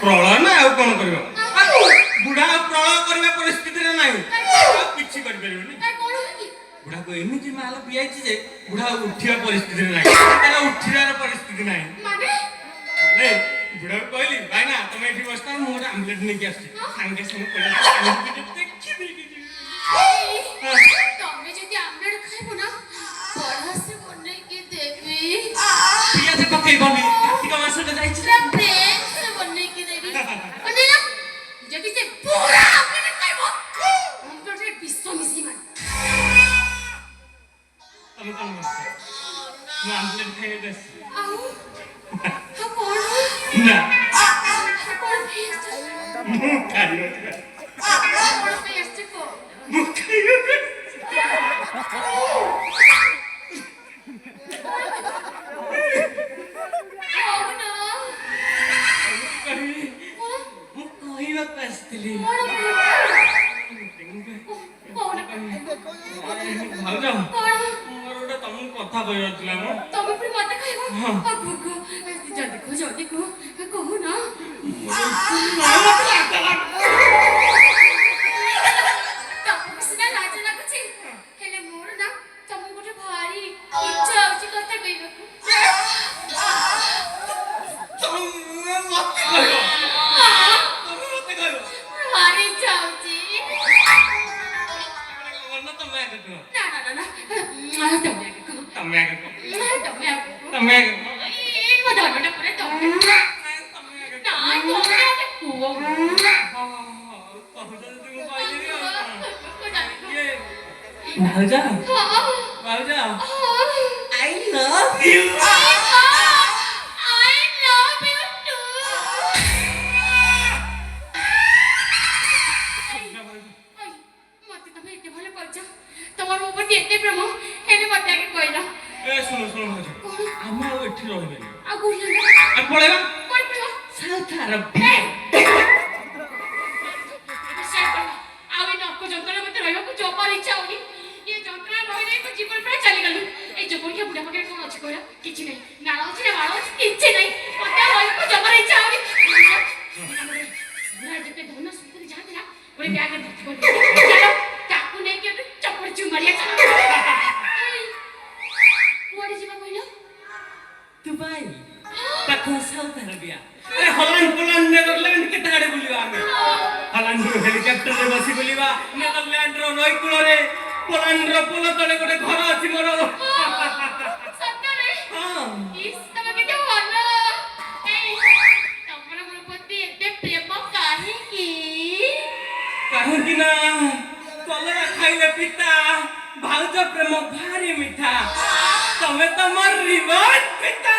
प्रलय ना आउ कोन करबो बुढ़ा प्रलय करबा परिस्थिति रे नाही किछि कर परबोनी बुढ़ा को एमिति माल पियाइछि जे बुढ़ा उठिया परिस्थिति रे नाही ताला उठिरार परिस्थिति नाही माने बुढ़ा कहली भाई ना तुम एठी बसता मोर आमलेट नै के आछि संगे संगे पड़ा देखि देखि तमे जदी आमलेट खाइबो ना बड़ा से बनै के देबी पियाज पकई बनी कार्तिक मास के जाई छी प्रेम से बनै के देबी बनै ना जदी से पूरा आमलेट खाइबो हम तो रे विश्व मिसी मान तम तम ना आमलेट खाइ दस आउ हा कोन ना कोन फेस्ट खाइयो कोन फेस्ट को मुखाइयो কথা কই আছিলাম তুমি পুরি মতে খাইবো গুগু জলদি কো কহু না তমু সিনা লাজ লাগুছি হেলে মোর না তমু গোটে ভারি ইচ্ছা হচ্ছে কথা কইବାକୁ তুমি মতে কইও তুমি মতে কইও ভারি ইচ্ছা হচ্ছে না তুমি আগে কো না তুমি আগে কো তুমি আগে কো তুমি আগে তুমি আগে কো কো এই মদনটা পরে তুমি না তুমি আগে কো ভাউজা ভাউজা I love you I love you too মতে তুমি এতে ভালো পাচ্ছ তোমার উপর এতে প্রেম হেনে মতে আগে কইলা এ শুনো শুনো ভাউজা আমরা এଠି রহিবেনি আর কইলা আর পড়াইবা কই পড়া সাউথ আরব আমি নক যন্ত্রণা মতে রহিବାକୁ জমার ইচ্ছা হউনি ये যন্ত্রণা রহি রহি জীবন প্রায় চালি গলু এই যে বড়িয়া বুড়া পাখে কোন আছে কইরা কিছু নাই নাড়া আছে না মাড়া আছে কিছু নাই মতে রহিବାକୁ জমার ইচ্ছা হউনি বুড়া যেতে ধন সুন্দর যাতে না ওই ব্যাগে ধরতে বল চলো চাকু নেই কি চপড় চুমারিয়া চলো কোড়ি ଯିବା কইলো दुबई ताको साउथ अरेबिया अरे हॉलैंड पोलैंड नेदरलैंड के ताड़े बुलिवा आमे हॉलैंड रो हेलिकॉप्टर रे बसी बुलिवा नेदरलैंड रो नई कूल रे पोलैंड रो पोल तळे गोटे घर अछि मोर सत्तरे हां इस तब केते भलो तमरा मोर प्रति एते प्रेम काहे ना कलरा खाइले पिता भाउज प्रेम भारी मिठा तमे त मोर रिवर्स पिता